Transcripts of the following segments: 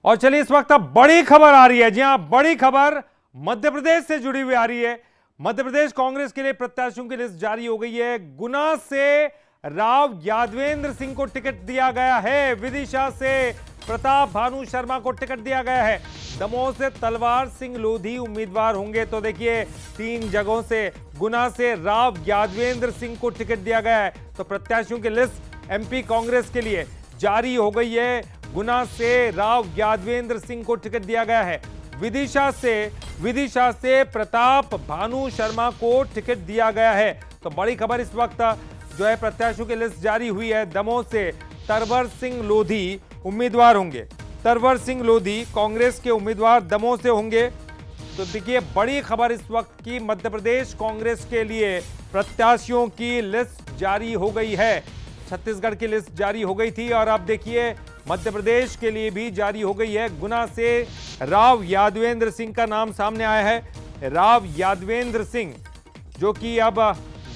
और चलिए इस वक्त अब बड़ी खबर आ रही है। जी हां, बड़ी खबर मध्य प्रदेश से जुड़ी हुई आ रही है। मध्य प्रदेश कांग्रेस के लिए प्रत्याशियों की लिस्ट जारी हो गई है। गुना से राव यादवेंद्र सिंह को टिकट दिया गया है। विदिशा से प्रताप भानु शर्मा को टिकट दिया गया है। दमोह से तलवार सिंह लोधी उम्मीदवार होंगे। तो देखिए 3 जगहों से गुना से राव यादवेंद्र सिंह को टिकट दिया गया है। तो प्रत्याशियों की लिस्ट एमपी कांग्रेस के लिए जारी हो गई है। गुना से राव यादवेंद्र सिंह को टिकट दिया गया है। विदिशा से प्रताप भानु शर्मा को टिकट दिया गया है। तो बड़ी खबर इस वक्त जो है, प्रत्याशियों की लिस्ट जारी हुई है। दमोह से तरवर सिंह लोधी उम्मीदवार होंगे। तरवर सिंह लोधी कांग्रेस के उम्मीदवार दमोह से होंगे। तो देखिए बड़ी खबर इस वक्त की, मध्य प्रदेश कांग्रेस के लिए प्रत्याशियों की लिस्ट जारी हो गई है। छत्तीसगढ़ की लिस्ट जारी हो गई थी और अब देखिए मध्य प्रदेश के लिए भी जारी हो गई है। गुना से राव यादवेंद्र सिंह का नाम सामने आया है। राव यादवेंद्र सिंह जो कि अब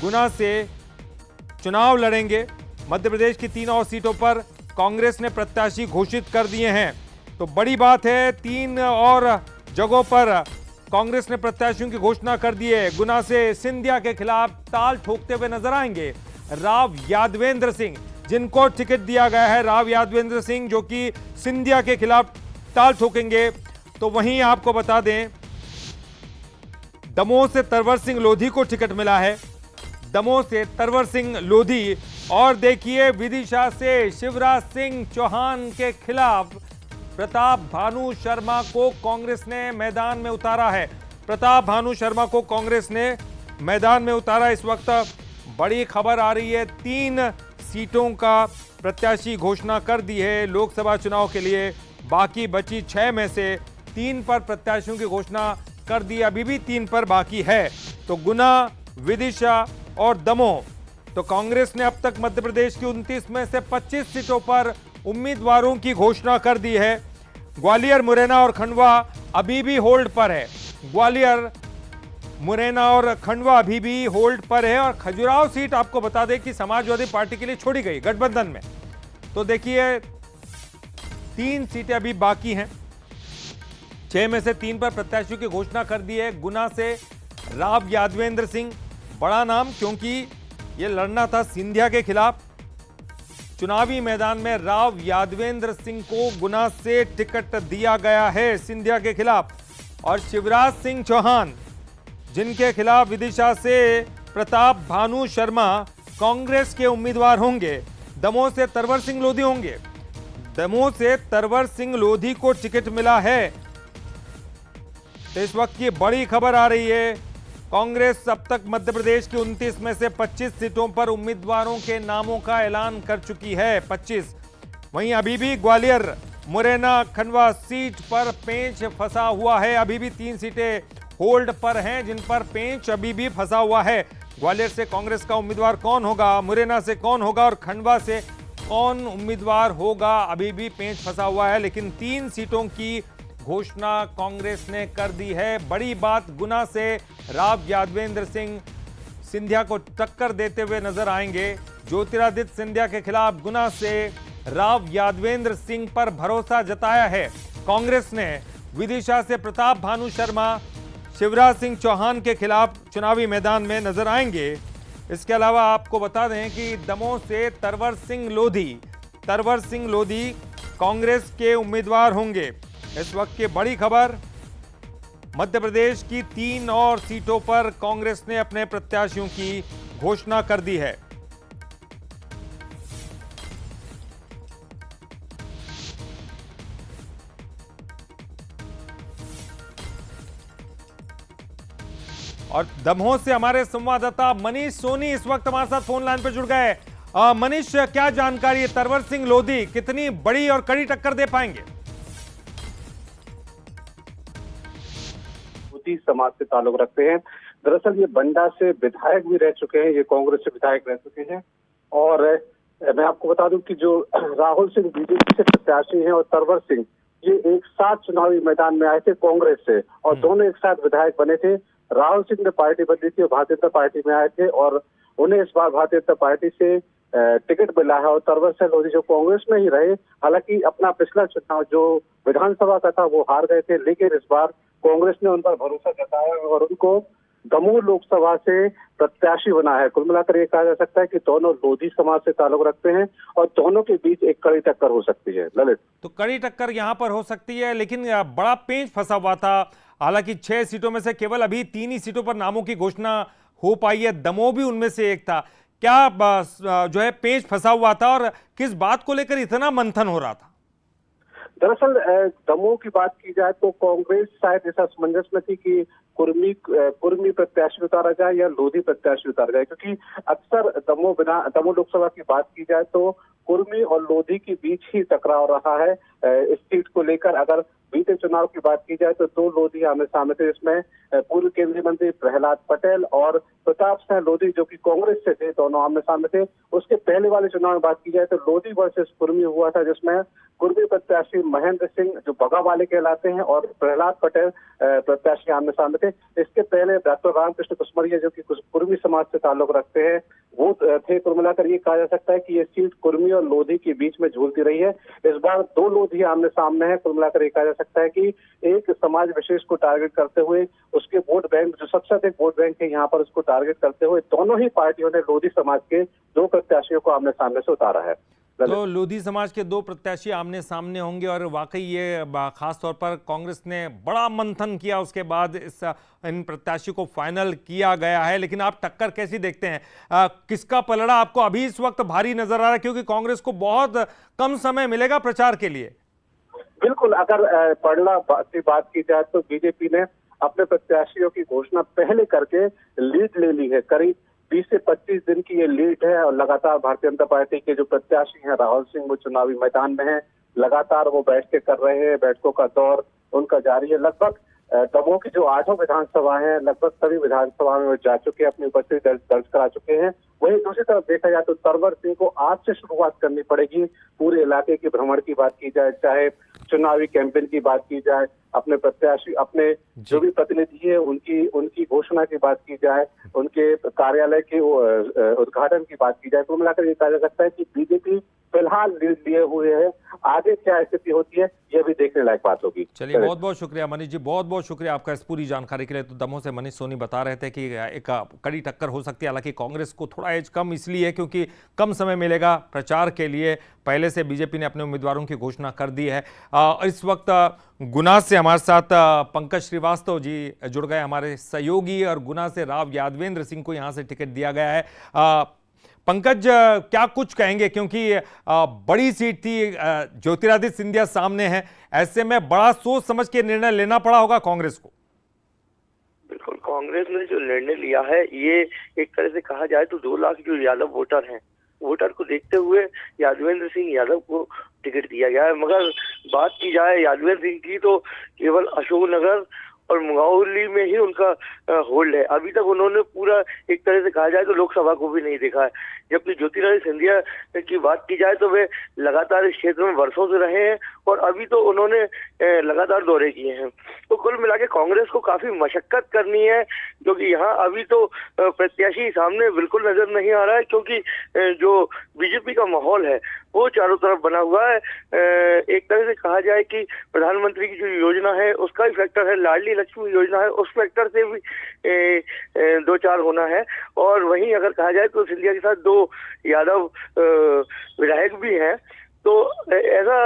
गुना से चुनाव लड़ेंगे। मध्य प्रदेश की 3 और सीटों पर कांग्रेस ने प्रत्याशी घोषित कर दिए हैं। तो बड़ी बात है, 3 और जगहों पर कांग्रेस ने प्रत्याशियों की घोषणा कर दी है। गुना से सिंधिया के खिलाफ ताल ठोकते हुए नजर आएंगे राव यादवेंद्र सिंह, जिनको टिकट दिया गया है। राव यादवेंद्र सिंह जो कि सिंधिया के खिलाफ ताल ठोकेंगे। तो वहीं आपको बता दें, दमोह से तरवर सिंह लोधी को टिकट मिला है। दमोह से तरवर सिंह लोधी। और देखिए विदिशा से शिवराज सिंह चौहान के खिलाफ प्रताप भानु शर्मा को कांग्रेस ने मैदान में उतारा है। प्रताप भानु शर्मा को कांग्रेस ने मैदान में उतारा। इस वक्त बड़ी खबर आ रही है, 3 सीटों का प्रत्याशी घोषणा कर दी है लोकसभा चुनाव के लिए। बाकी बची 6 में से 3 पर प्रत्याशियों की घोषणा कर दी, अभी भी 3 पर बाकी है। तो गुना, विदिशा और दमोह। तो कांग्रेस ने अब तक मध्य प्रदेश की 29 में से 25 सीटों पर उम्मीदवारों की घोषणा कर दी है। ग्वालियर, मुरैना और खंडवा अभी भी होल्ड पर है। ग्वालियर, मुरैना और खंडवा अभी भी होल्ड पर है। और खजुराहो सीट आपको बता दें कि समाजवादी पार्टी के लिए छोड़ी गई गठबंधन में। तो देखिए 3 सीटें अभी बाकी हैं। 6 में से 3 पर प्रत्याशियों की घोषणा कर दी है। गुना से राव यादवेंद्र सिंह, बड़ा नाम क्योंकि यह लड़ना था सिंधिया के खिलाफ। चुनावी मैदान में राव यादवेंद्र सिंह को गुना से टिकट दिया गया है सिंधिया के खिलाफ। और शिवराज सिंह चौहान, जिनके खिलाफ विदिशा से प्रताप भानु शर्मा कांग्रेस के उम्मीदवार होंगे। दमोह से तरवर सिंह लोधी होंगे। दमोह से तरवर सिंह लोधी को टिकट मिला है। तो इस वक्त की बड़ी खबर आ रही है, कांग्रेस अब तक मध्य प्रदेश की 29 में से 25 सीटों पर उम्मीदवारों के नामों का ऐलान कर चुकी है। 25। वहीं अभी भी ग्वालियर, मुरैना, खंडवा सीट पर पेंच फंसा हुआ है। अभी भी 3 सीटें होल्ड पर हैं जिन पर पेंच अभी भी फंसा हुआ है। ग्वालियर से कांग्रेस का उम्मीदवार कौन होगा, मुरैना से कौन होगा और खंडवा से कौन उम्मीदवार होगा, अभी भी पेंच फंसा हुआ है। लेकिन 3 सीटों की घोषणा कांग्रेस ने कर दी है। बड़ी बात, गुना से राव यादवेंद्र सिंह सिंधिया को टक्कर देते हुए नजर आएंगे। ज्योतिरादित्य सिंधिया के खिलाफ गुना से राव यादवेंद्र सिंह पर भरोसा जताया है कांग्रेस ने। विदिशा से प्रताप भानु शर्मा शिवराज सिंह चौहान के खिलाफ चुनावी मैदान में नजर आएंगे। इसके अलावा आपको बता दें कि दमोह से तरवर सिंह लोधी कांग्रेस के उम्मीदवार होंगे। इस वक्त की बड़ी खबर, मध्य प्रदेश की 3 और सीटों पर कांग्रेस ने अपने प्रत्याशियों की घोषणा कर दी है। और दमोह से हमारे संवाददाता मनीष सोनी इस वक्त हमारे साथ फोन लाइन पर जुड़ गए। मनीष, क्या जानकारी है, तरवर सिंह लोधी कितनी बड़ी और कड़ी टक्कर दे पाएंगे? समाज से ताल्लुक रखते हैं। दरअसल ये बंडा से विधायक भी रह चुके हैं, ये कांग्रेस से विधायक रह चुके हैं। और मैं आपको बता दूं कि जो राहुल सिंह बीजेपी से प्रत्याशी हैं और तरवर सिंह, ये एक साथ चुनावी मैदान में आए थे कांग्रेस से और दोनों एक साथ विधायक बने थे। राहुल सिंह ने पार्टी बदली थी और भारतीय जनता पार्टी में आए थे और उन्हें इस बार भारतीय जनता पार्टी से टिकट मिला है और तरवर सिंह लोधी जो कांग्रेस में ही रहे, हालांकि अपना पिछला चुनाव जो विधानसभा का था वो हार गए थे, लेकिन इस बार कांग्रेस ने उन पर भरोसा जताया और उनको दमोह लोकसभा से प्रत्याशी बना है। कुल मिलाकर ये कहा जा सकता है कि दोनों लोधी समाज से ताल्लुक रखते हैं और दोनों के बीच एक कड़ी टक्कर हो सकती है। ललित, तो कड़ी टक्कर यहां पर हो सकती है, लेकिन बड़ा पेंच फंसा हुआ था। हालांकि 6 सीटों में से केवल अभी 3 ही सीटों पर नामों की घोषणा हो पाई है, दमोह भी उनमें से एक था। क्या जो है पेंच फंसा हुआ था और किस बात को लेकर इतना मंथन हो रहा था? दरअसल दमोह की बात की जाए तो कांग्रेस शायद इस असमंजस में थी कि कुर्मी प्रत्याशी उतारा जाए या लोधी प्रत्याशी उतारा जाए, क्योंकि अक्सर दमोह लोकसभा की बात की जाए तो कुर्मी और लोधी के बीच ही टकराव रहा है इस सीट को लेकर। अगर बीते चुनाव की बात की जाए तो 2 लोधी आमने सामने थे, जिसमें पूर्व केंद्रीय मंत्री प्रहलाद पटेल और प्रताप सिंह लोधी जो कि कांग्रेस से थे, दोनों आमने सामने थे। उसके पहले वाले चुनाव में बात की जाए तो लोधी वर्सेस कुर्मी हुआ था, जिसमें कुर्मी प्रत्याशी महेंद्र सिंह जो बगा वाले कहलाते हैं और प्रहलाद पटेल प्रत्याशी आमने सामने थे। इसके पहले डॉक्टर रामकृष्ण कुसमरिया जो कि कुर्मी समाज से ताल्लुक रखते हैं वो थे। कुल मिलाकर ये कहा जा सकता है कि ये सीट कुर्मी और लोधी के बीच में झूलती रही है। इस बार 2 लोधी आमने सामने है। कुल मिलाकर ये कहा जा सकता है कि एक समाज विशेष को टारगेट करते हुए उसके वोट बैंक जो सबसे अधिक वोट बैंक है यहाँ पर उसको टारगेट करते हुए दोनों ही पार्टियों ने लोधी समाज के 2 प्रत्याशियों को आमने सामने से उतारा है। तो लोधी समाज के 2 प्रत्याशी आमने सामने होंगे और वाकई ये खास तौर पर कांग्रेस ने बड़ा मंथन किया, उसके बाद इन प्रत्याशी को फाइनल किया गया है। लेकिन आप टक्कर कैसी देखते हैं? किसका पलड़ा आपको अभी इस वक्त भारी नजर आ रहा है, क्योंकि कांग्रेस को बहुत कम समय मिलेगा प्रचार के लिए? बिल्कुल, अगर पलड़ा की बात की जाए तो बीजेपी ने अपने प्रत्याशियों की घोषणा पहले करके लीड ले ली है। करीब 20 से 25 दिन की ये लीड है और लगातार भारतीय जनता पार्टी के जो प्रत्याशी हैं राहुल सिंह वो चुनावी मैदान में हैं। लगातार वो बैठकें कर रहे हैं, बैठकों का दौर उनका जारी है। लगभग दमोह की जो 8 विधानसभा है लगभग सभी विधानसभा में वो जा चुके हैं, अपनी उपस्थिति दर्ज करा चुके हैं। वहीं दूसरी तरफ देखा जाए तो तरवर सिंह को आज से शुरुआत करनी पड़ेगी। पूरे इलाके के भ्रमण की बात की जाए, चाहे चुनावी कैंपेन की बात की जाए, अपने प्रत्याशी अपने जो भी प्रतिनिधि है उनकी घोषणा की बात की जाए, उनके कार्यालय के उद्घाटन की बात की जाए, तो मिलाकर ये कहा जा सकता है कि बीजेपी फिलहाल लीड लिए हुए है। आगे क्या स्थिति होती है यह भी देखने लायक बात होगी। चलिए, बहुत बहुत शुक्रिया मनीष जी, बहुत बहुत शुक्रिया आपका इस पूरी जानकारी के लिए। तो दमोह से मनीष सोनी बता रहे थे कि एक कड़ी टक्कर हो सकती है। हालांकि कांग्रेस को थोड़ा एज कम इसलिए क्योंकि कम समय मिलेगा प्रचार के लिए। पहले से बीजेपी ने अपने उम्मीदवारों की घोषणा कर दी है। इस वक्त गुना से हमारे साथ पंकज श्रीवास्तव जी जुड़ गए, हमारे सहयोगी, और गुना से राव यादवेंद्र सिंह को यहां से टिकट दिया गया है। पंकज, क्या कुछ कहेंगे, क्योंकि बड़ी सीट थी, ज्योतिरादित्य सिंधिया सामने है, ऐसे में बड़ा सोच समझ के निर्णय लेना पड़ा होगा कांग्रेस को? बिल्कुल, कांग्रेस ने जो निर्णय लिया है ये एक तरह से कहा जाए तो 2 लाख जो यादव वोटर को देखते हुए यादवेंद्र सिंह यादव को टिकट दिया गया है। मगर बात की जाए यादवेंद्र सिंह की तो केवल अशोकनगर और मुंगावली में ही उनका होल्ड है। अभी तक उन्होंने पूरा एक तरह से कहा जाए तो लोकसभा को भी नहीं देखा है। जबकि ज्योतिरादित्य सिंधिया की बात की जाए तो वे लगातार इस क्षेत्र में वर्षों से रहे हैं और अभी तो उन्होंने लगातार दौरे किए हैं। तो कुल मिला के कांग्रेस को काफी मशक्कत करनी है, क्योंकि यहाँ अभी तो प्रत्याशी सामने बिल्कुल नजर नहीं आ रहा है, क्योंकि जो बीजेपी का माहौल है वो चारों तरफ बना हुआ है। एक तरह से कहा जाए कि प्रधानमंत्री की जो योजना है उसका ही फैक्टर है, लाडली लक्ष्मी योजना है उस फैक्टर से भी 2-4 होना है। और वहीं अगर कहा जाए तो सिंधिया के साथ 2 यादव विधायक भी हैं। तो ऐसा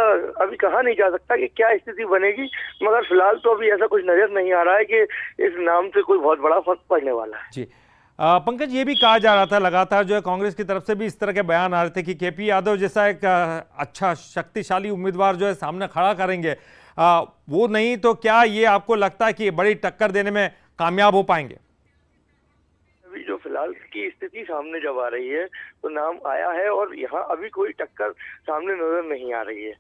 अभी कहा नहीं जा सकता कि क्या स्थिति बनेगी, मगर फिलहाल तो अभी ऐसा कुछ नजर नहीं आ रहा है कि इस नाम से कोई बहुत बड़ा फर्क पड़ने वाला है। जी पंकज, ये भी कहा जा रहा था लगातार, जो है कांग्रेस की तरफ से भी इस तरह के बयान आ रहे थे कि केपी यादव जैसा एक अच्छा शक्तिशाली उम्मीदवार जो है सामने खड़ा करेंगे, वो नहीं तो क्या ये आपको लगता है कि बड़ी टक्कर देने में कामयाब हो पाएंगे? अभी जो फिलहाल की स्थिति सामने जब आ रही है तो नाम आया है और यहाँ अभी कोई टक्कर सामने नजर नहीं आ रही है।